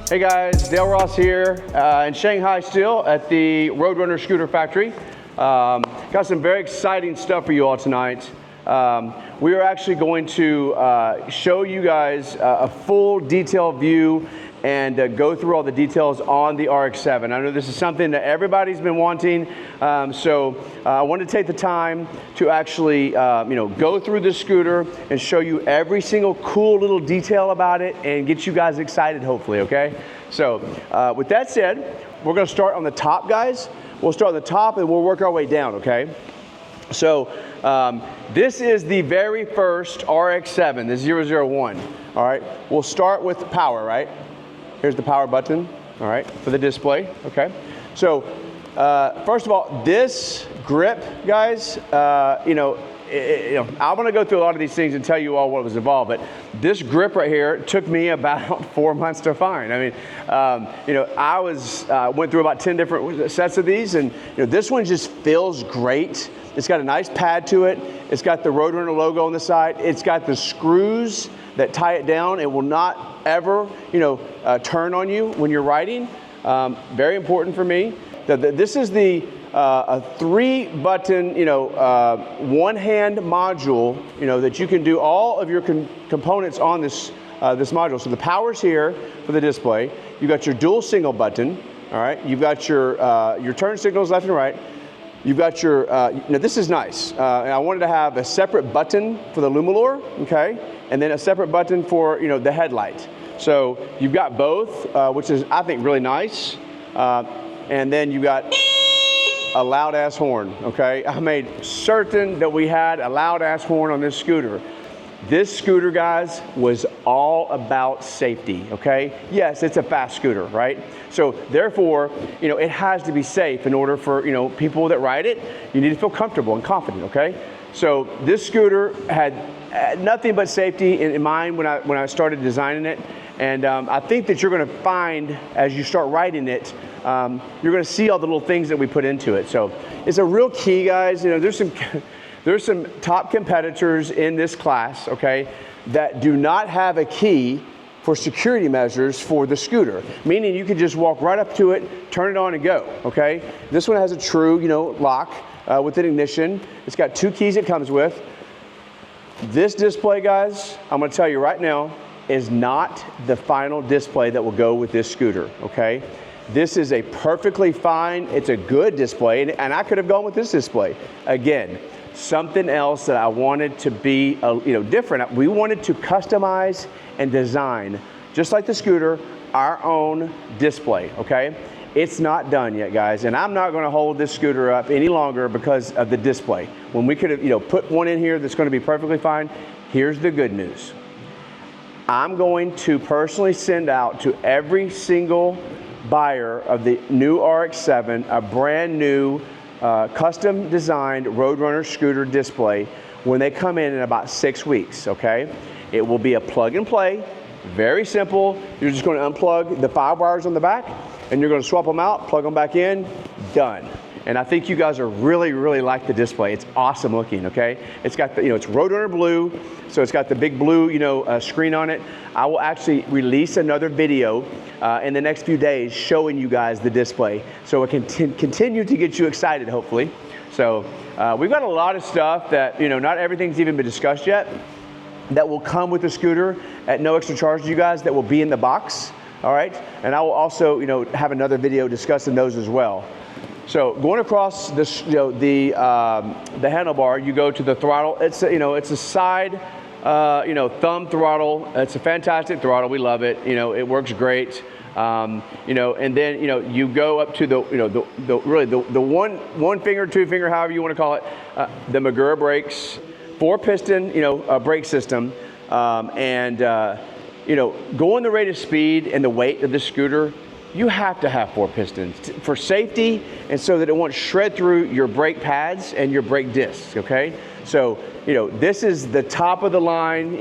Hey guys, Dale Ross here in Shanghai still at the RoadRunner Scooter Factory. Got some very exciting stuff for you all tonight. We are actually going to show you guys a full detailed view and go through all the details on the RX-7. I know this is something that everybody's been wanting, so I wanted to take the time to actually go through this scooter and show you every single cool little detail about it and get you guys excited, hopefully, okay? So with that said, we're gonna start on the top, guys. We'll start on the top and we'll work our way down, okay? So this is the very first RX-7, the 001, all right? We'll start with the power, right? Here's the power button, all right, for the display, okay? So, first of all, this grip, guys, I'm gonna go through a lot of these things and tell you all what was involved, but this grip right here took me about 4 months to find. I mean, I went through about 10 different sets of these, and this one just feels great. It's got a nice pad to it. It's got the RoadRunner logo on the side. It's got the screws that tie it down. It will not ever, turn on you when you're riding. Very important for me. This is the a 3-button, one-hand module, that you can do all of your components on this this module. So the power's here for the display. You've got your dual single button. All right. You've got your turn signals left and right. You've got your, this is nice. And I wanted to have a separate button for the LumiLor, okay? And then a separate button for, the headlight. So you've got both, which is, I think, really nice. And then you've got a loud ass horn, okay? I made certain that we had a loud ass horn on this scooter. This scooter, guys, was all about safety, okay? Yes, it's a fast scooter, right? So therefore, it has to be safe in order for, people that ride it, you need to feel comfortable and confident, okay? So this scooter had nothing but safety in mind when I started designing it. And I think that you're gonna find, as you start riding it, you're gonna see all the little things that we put into it. So it's a real key, guys. There's some top competitors in this class, okay, that do not have a key for security measures for the scooter, meaning you can just walk right up to it, turn it on and go, okay? This one has a true, lock with an ignition. It's got 2 keys it comes with. This display, guys, I'm gonna tell you right now, is not the final display that will go with this scooter, okay? This is a perfectly fine, it's a good display, and I could have gone with this display. Again, something else that I wanted to be different. We wanted to customize and design, just like the scooter, our own display, okay? It's not done yet, guys, and I'm not gonna hold this scooter up any longer because of the display. When we could have put one in here that's gonna be perfectly fine, here's the good news. I'm going to personally send out to every single buyer of the new RX-7 a brand new custom designed RoadRunner scooter display when they come in about 6 weeks, okay? It will be a plug and play, very simple. You're just going to unplug the 5 wires on the back and you're going to swap them out, plug them back in, done. And I think you guys are really like the display. It's awesome looking, okay? It's got the, it's RoadRunner blue, so it's got the big blue, screen on it. I will actually release another video in the next few days showing you guys the display, so it can continue to get you excited, hopefully. So we've got a lot of stuff that, not everything's even been discussed yet, that will come with the scooter at no extra charge to you guys, that will be in the box, all right? And I will also, have another video discussing those as well. So going across this, the handlebar, you go to the throttle. It's it's a side, thumb throttle. It's a fantastic throttle. We love it. It works great. And then you go up to the one finger, 2 finger, however you want to call it, the Magura brakes, 4-piston, brake system, and going the rate of speed and the weight of the scooter, you have to have 4 pistons for safety and so that it won't shred through your brake pads and your brake discs, okay? So, this is the top of the line,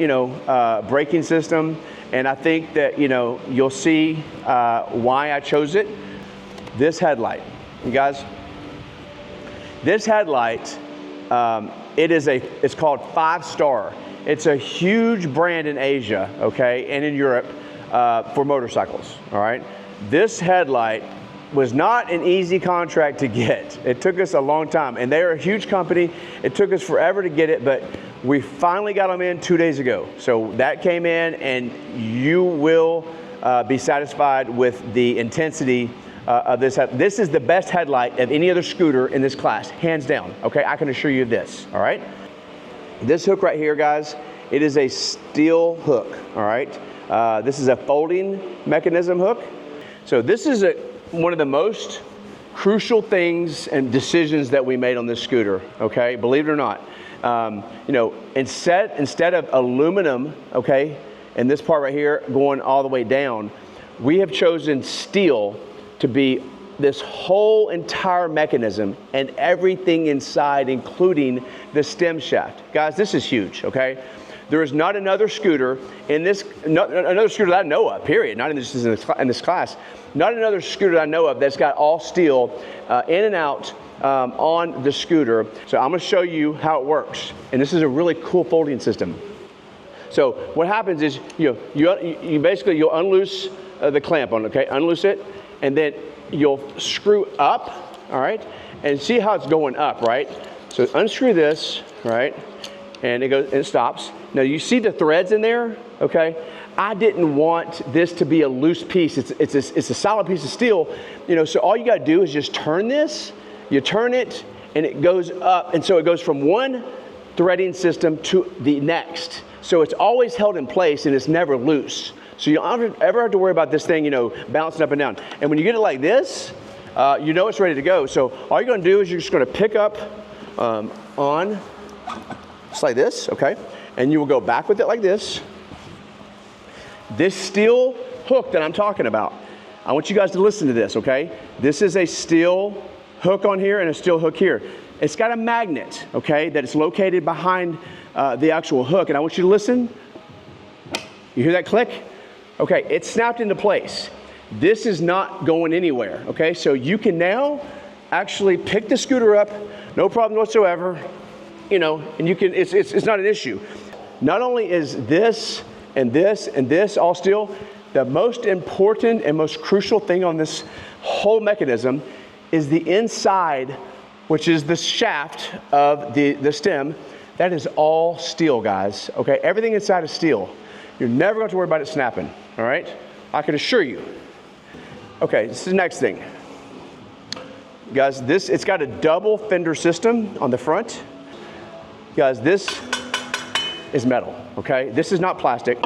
braking system, and I think that, you'll see why I chose it. This headlight, you guys, this headlight, it's called 5 Star. It's a huge brand in Asia, okay, and in Europe. for motorcycles, all right? This headlight was not an easy contract to get. It took us a long time, and they're a huge company. It took us forever to get it, but we finally got them in 2 days ago. So that came in, and you will be satisfied with the intensity of this. This is the best headlight of any other scooter in this class, hands down, okay? I can assure you of this, all right? This hook right here, guys, it is a steel hook, all right? This is a folding mechanism hook. So this is one of the most crucial things and decisions that we made on this scooter, okay? Believe it or not. You know, instead of aluminum, okay, and this part right here going all the way down, we have chosen steel to be this whole entire mechanism and everything inside, including the stem shaft. Guys, this is huge, okay? There is not another scooter in this, another scooter that I know of, period, not in this class, not another scooter that I know of that's got all steel in and out on the scooter. So I'm gonna show you how it works. And this is a really cool folding system. So what happens is, you basically, you'll unloose the clamp on, okay? Unloose it, and then you'll screw up, all right? And see how it's going up, right? So unscrew this, right? And it goes, and it stops. Now you see the threads in there, okay? I didn't want this to be a loose piece. It's a solid piece of steel, you know, so all you gotta do is just turn this, you turn it, and it goes up. And so it goes from one threading system to the next. So it's always held in place and it's never loose. So you don't ever have to worry about this thing, you know, bouncing up and down. And when you get it like this, you know it's ready to go. So all you're gonna do is you're just gonna pick up on, just like this, okay? And you will go back with it like this. This steel hook that I'm talking about, I want you guys to listen to this, okay? This is a steel hook on here and a steel hook here. It's got a magnet, okay, that is located behind the actual hook. And I want you to listen. You hear that click? Okay, it's snapped into place. This is not going anywhere, okay? So you can now actually pick the scooter up, no problem whatsoever, you know, and you can, it's not an issue. Not only is this and this and this all steel, the most important and most crucial thing on this whole mechanism is the inside, which is the shaft of the stem. That is all steel, guys, okay? Everything inside is steel. You're never going to have to worry about it snapping, all right? I can assure you. Okay, this is the next thing. Guys, it's got a double fender system on the front. Guys, this is metal, okay? This is not plastic.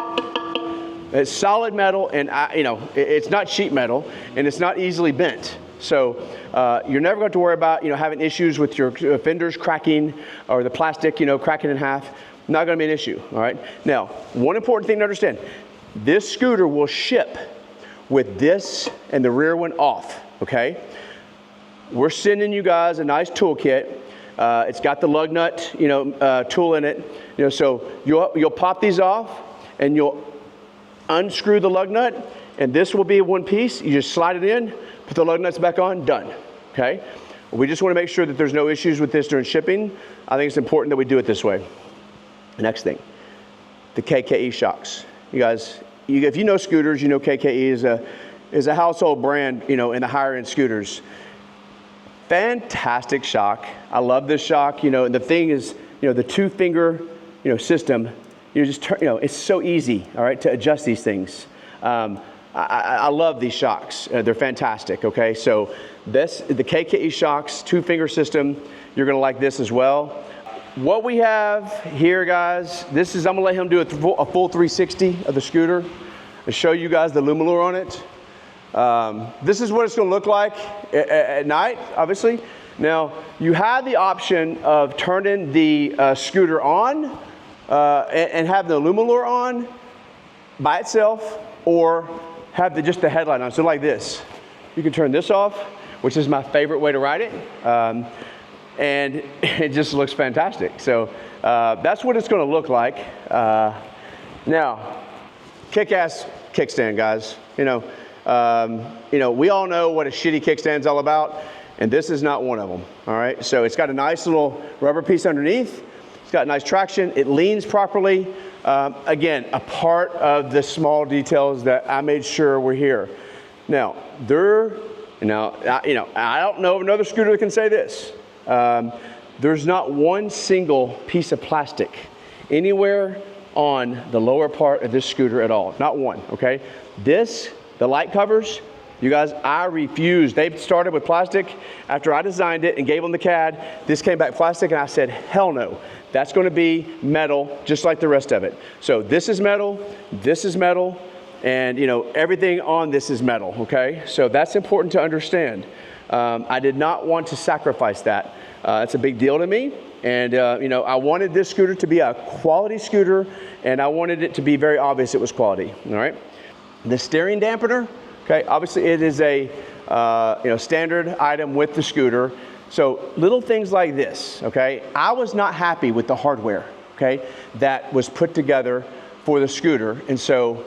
It's solid metal, and you know, it's not sheet metal, and it's not easily bent. So you're never going to worry about, you know, having issues with your fenders cracking or the plastic, you know, cracking in half. Not going to be an issue, all right? Now, one important thing to understand, this scooter will ship with this and the rear one off, okay? We're sending you guys a nice toolkit. It's got the lug nut, you know, tool in it. You know, so you'll pop these off and you'll unscrew the lug nut, and this will be one piece. You just slide it in, put the lug nuts back on, done, okay? We just want to make sure that there's no issues with this during shipping. I think it's important that we do it this way. The next thing, the KKE shocks. You guys, if you know scooters, you know KKE is a household brand, you know, in the higher end scooters. Fantastic shock. I love this shock, you know, and the thing is, you know, the 2-finger, you know, system, you just turn, you know, it's so easy, all right, to adjust these things. I love these shocks. They're fantastic, okay? So the KKE shocks, 2-finger system, you're gonna like this as well. What we have here, guys, this is, I'm gonna let him do a full 360 of the scooter and show you guys the LumiLor on it. This is what it's gonna look like at night, obviously. Now, you have the option of turning the scooter on and have the LumiLor on by itself, or have just the headlight on. So like this, you can turn this off, which is my favorite way to ride it. And it just looks fantastic. So that's what it's gonna look like. Now, kick-ass kickstand, guys. You know, we all know what a shitty kickstand's all about, and this is not one of them, all right? So it's got a nice little rubber piece underneath. It's got nice traction. It leans properly. Again, a part of the small details that I made sure were here. Now, I don't know of another scooter that can say this. There's not one single piece of plastic anywhere on the lower part of this scooter at all. Not one, okay? The light covers, you guys, I refuse. They started with plastic after I designed it and gave them the CAD. This came back plastic and I said, hell no. That's gonna be metal just like the rest of it. So this is metal, and everything on this is metal, okay? So that's important to understand. I did not want to sacrifice that. It's a big deal to me. And I wanted this scooter to be a quality scooter, and I wanted it to be very obvious it was quality, all right? The steering dampener, okay, obviously it is a standard item with the scooter. So little things like this, okay? I was not happy with the hardware, okay, that was put together for the scooter. And so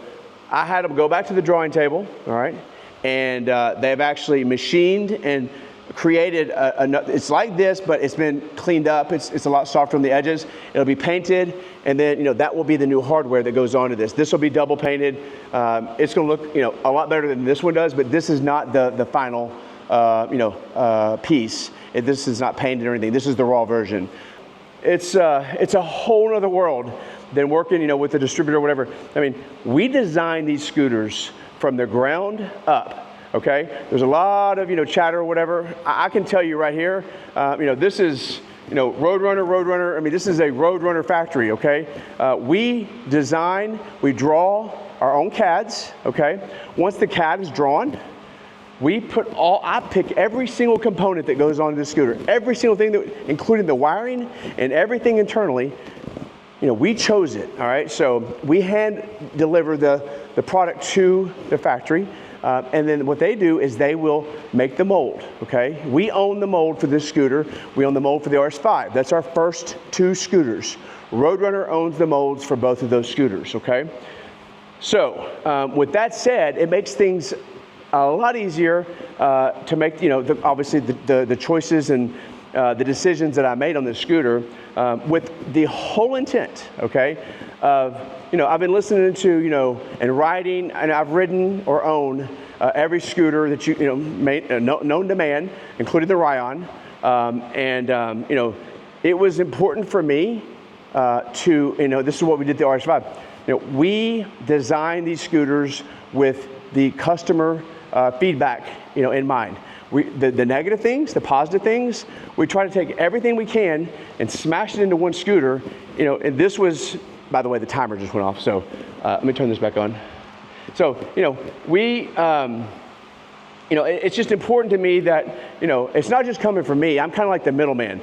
I had them go back to the drawing table, all right? And they've actually machined and created it's like this, but it's been cleaned up. It's a lot softer on the edges. It'll be painted, and then that will be the new hardware that goes onto this. This will be double painted. It's going to look a lot better than this one does, but this is not the final piece. This is not painted or anything. This is the raw version. It's a whole other world than working with a distributor or whatever. I mean, we designed these scooters from the ground up. Okay, there's a lot of chatter or whatever. I can tell you right here, this is RoadRunner. I mean, this is a RoadRunner factory. Okay, we design, we draw our own CADs. Okay, once the CAD is drawn, I pick every single component that goes onto the scooter, every single thing including the wiring and everything internally. We chose it. All right, so we hand deliver the product to the factory. And then what they do is they will make the mold, okay? We own the mold for this scooter. We own the mold for the RS5. That's our first two scooters. RoadRunner owns the molds for both of those scooters, okay? So with that said, it makes things a lot easier to make, obviously the choices and the decisions that I made on this scooter with the whole intent, okay, of, I've been listening to, and riding, and I've ridden or own every scooter that known to man, including the Ryan. It was important for me to, this is what we did the RS5. We designed these scooters with the customer feedback, in mind. The negative things, the positive things, we try to take everything we can and smash it into one scooter. And this was, by the way, the timer just went off, so let me turn this back on. So, it's just important to me that, it's not just coming from me. I'm kind of like the middleman,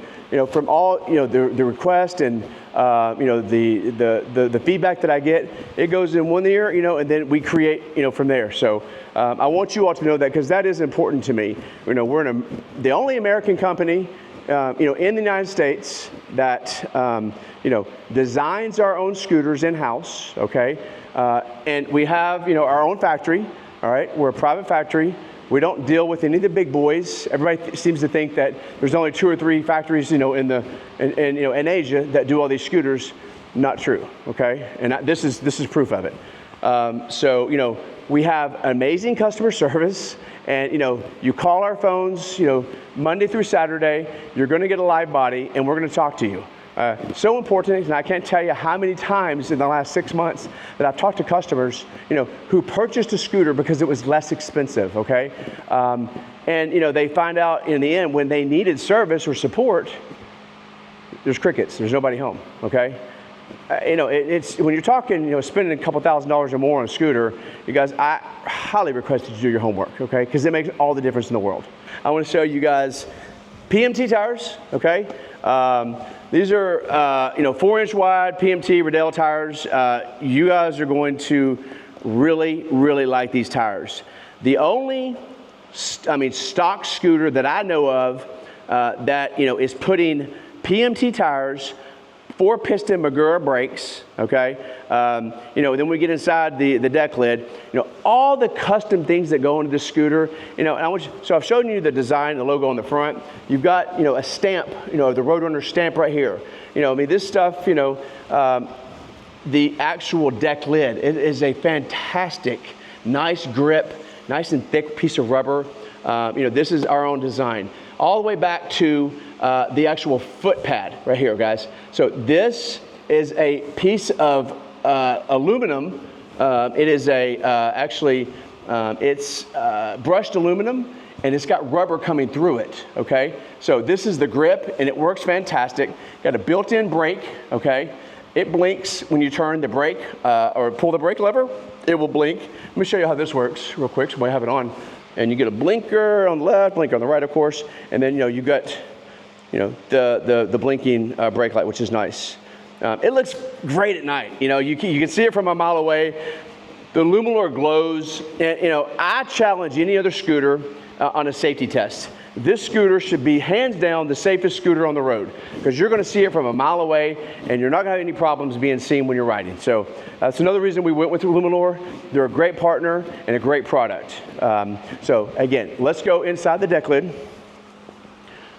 from all, the request and, the feedback that I get, it goes in one ear, and then we create, from there. So I want you all to know that, because that is important to me. We're the only American company, in the United States that, designs our own scooters in-house, okay? And we have, our own factory, all right? We're a private factory. We don't deal with any of the big boys. Everybody seems to think that there's only 2 or 3 factories, in Asia that do all these scooters. Not true, okay? And this is proof of it. So, we have amazing customer service, and you call our phones, Monday through Saturday. You're going to get a live body, and we're going to talk to you. So important, and I can't tell you how many times in the last 6 months that I've talked to customers, who purchased a scooter because it was less expensive, okay? And they find out in the end when they needed service or support, there's crickets, there's nobody home, okay? It's when you're talking, spending a couple $1,000s or more on a scooter, you guys, I highly request that you do your homework, okay? Because it makes all the difference in the world. I want to show you guys PMT tires, okay? These are, 4-inch wide PMT Riddell tires. You guys are going to really, really like these tires. The only, stock scooter that I know of that, is putting PMT tires 4-piston Magura brakes, okay? You know, then we get inside the deck lid, you know, all the custom things that go into the scooter, you know, and I want you, so I've shown you the design, the logo on the front. You've got, you know, a stamp, you know, the RoadRunner stamp right here. You know, I mean, this stuff, you know, the actual deck lid, it is a fantastic, nice grip, nice and thick piece of rubber. You know, this is our own design. All the way back to the actual foot pad right here, guys. So this is a piece of aluminum. It is it's brushed aluminum, and it's got rubber coming through it, okay? So this is the grip, and it works fantastic. Got a built-in brake, okay? It blinks when you turn the brake or pull the brake lever, it will blink. Let me show you how this works real quick, so I have it on. And you get a blinker on the left, blinker on the right, of course, and then, you know, you got, you know, the blinking brake light, which is nice. It looks great at night. You know, you can see it from a mile away. The LumiLor glows, and, you know, I challenge any other scooter on a safety test. This scooter should be hands down the safest scooter on the road, because you're going to see it from a mile away, and you're not going to have any problems being seen when you're riding. So that's another reason we went with LumiLor. They're a great partner and a great product. So again, let's go inside the deck lid.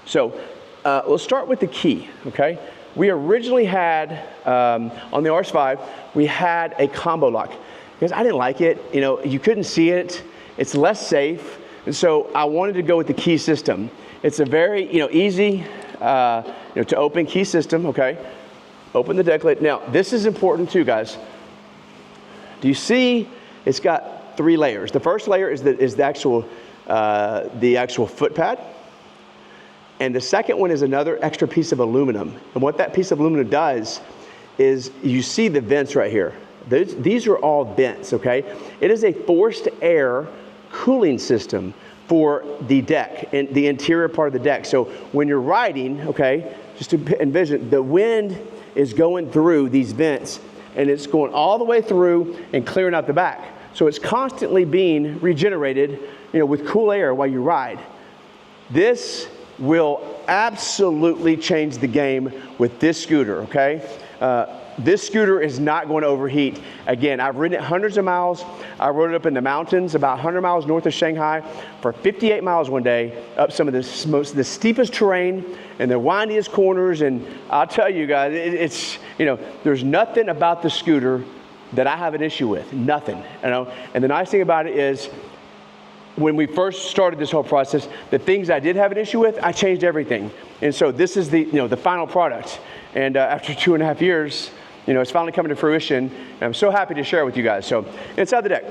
So let's start with the key, okay? We originally had, on the RX-5, we had a combo lock, because I didn't like it. You know, you couldn't see it. It's less safe. And so I wanted to go with the key system. It's a very, you know, easy, to open key system, okay? Open the deck lid. Now, this is important too, guys. Do you see it's got 3 layers? The first layer is the actual foot pad. And the second one is another extra piece of aluminum. And what that piece of aluminum does is, you see the vents right here. These are all vents, okay? It is a forced air cooling system for the deck and the interior part of the deck. So when you're riding, okay, just to envision, the wind is going through these vents, and it's going all the way through and clearing out the back. So it's constantly being regenerated, you know, with cool air while you ride. This will absolutely change the game with this scooter, okay? This scooter is not going to overheat. Again, I've ridden it hundreds of miles. I rode it up in the mountains, about 100 miles north of Shanghai, for 58 miles one day, up some of the steepest terrain and the windiest corners. And I'll tell you guys, it's, you know, there's nothing about the scooter that I have an issue with, nothing, you know? And the nice thing about it is, when we first started this whole process, the things I did have an issue with, I changed everything. And so this is the, you know, the final product. And after 2.5 years, you know, it's finally coming to fruition, and I'm so happy to share it with you guys. So inside the deck,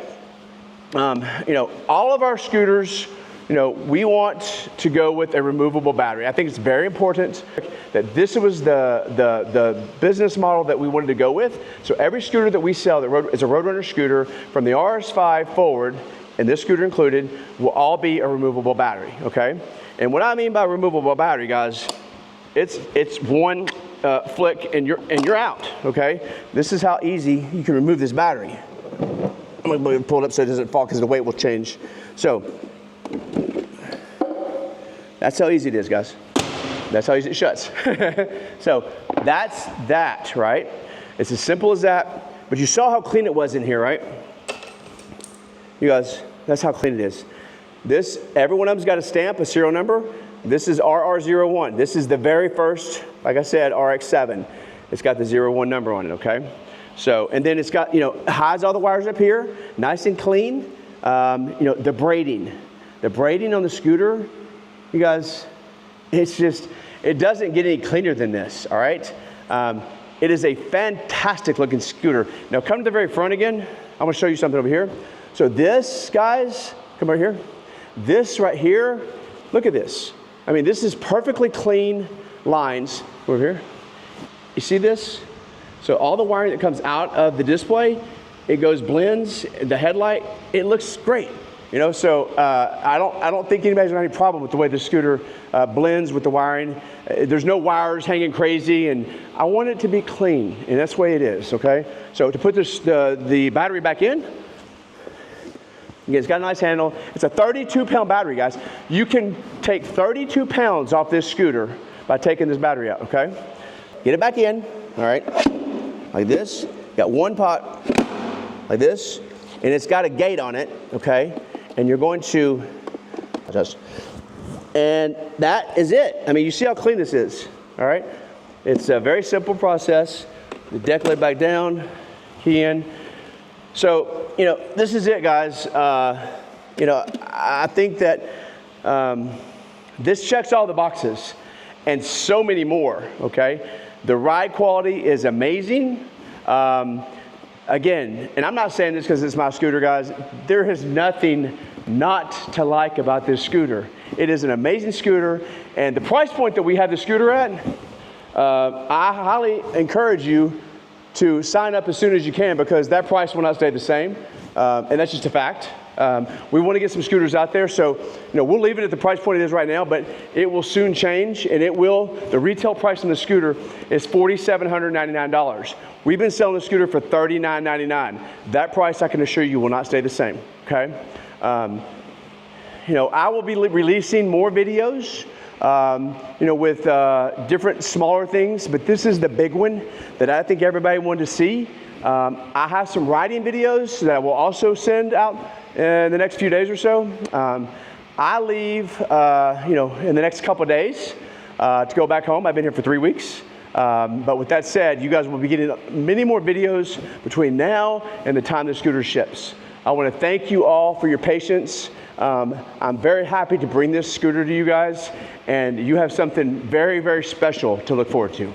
you know, all of our scooters, you know, we want to go with a removable battery. I think it's very important that this was the business model that we wanted to go with. So every scooter that we sell that is a RoadRunner scooter, from the RX-5 forward, and this scooter included, will all be a removable battery, okay? And what I mean by removable battery, guys, it's one flick and you're out, okay? This is how easy you can remove this battery. I'm gonna pull it up so it doesn't fall, because the weight will change. So that's how easy it is, guys. That's how easy it shuts. So that's that, right? It's as simple as that. But you saw how clean it was in here, right? You guys, that's how clean it is. This, every one of them's got a stamp, a serial number. This is RR01. This is the very first, like I said, RX7. It's got the 01 number on it, okay? So, and then it's got, you know, hides all the wires up here, nice and clean. You know, the braiding on the scooter, you guys, it's just, it doesn't get any cleaner than this, all right? It is a fantastic looking scooter. Now come to the very front again. I'm gonna show you something over here. So this, guys, come right here. This right here, look at this. I mean, this is perfectly clean lines over here. You see this? So all the wiring that comes out of the display, it goes blends, the headlight, it looks great. You know, so I don't think anybody's gonna have any problem with the way the scooter blends with the wiring. There's no wires hanging crazy, and I want it to be clean, and that's the way it is, okay? So to put this, the battery back in, again, it's got a nice handle. It's a 32-pound battery, guys. You can take 32 pounds off this scooter by taking this battery out, okay? Get it back in, all right, like this. Got one pot like this, and it's got a gate on it, okay? And you're going to adjust. And that is it. I mean, you see how clean this is, all right? It's a very simple process. The deck lay back down, key in. So, you know, this is it, guys. You know, I think that this checks all the boxes and so many more, okay? The ride quality is amazing. Again, and I'm not saying this because it's my scooter, guys. There is nothing not to like about this scooter. It is an amazing scooter, and the price point that we have the scooter at, I highly encourage you to sign up as soon as you can, because that price will not stay the same, and that's just a fact. We want to get some scooters out there, so you know, we'll leave it at the price point it is right now, but it will soon change, and it will. The retail price on the scooter is $4,799. We've been selling the scooter for $39.99. That price, I can assure you, will not stay the same. Okay. You know, I will be releasing more videos, you know, with different smaller things, but this is the big one that I think everybody wanted to see. I have some riding videos that I will also send out in the next few days or so. I leave, you know, in the next couple of days to go back home. I've been here for 3 weeks. But with that said, you guys will be getting many more videos between now and the time the scooter ships. I want to thank you all for your patience. I'm very happy to bring this scooter to you guys, and you have something very, very special to look forward to.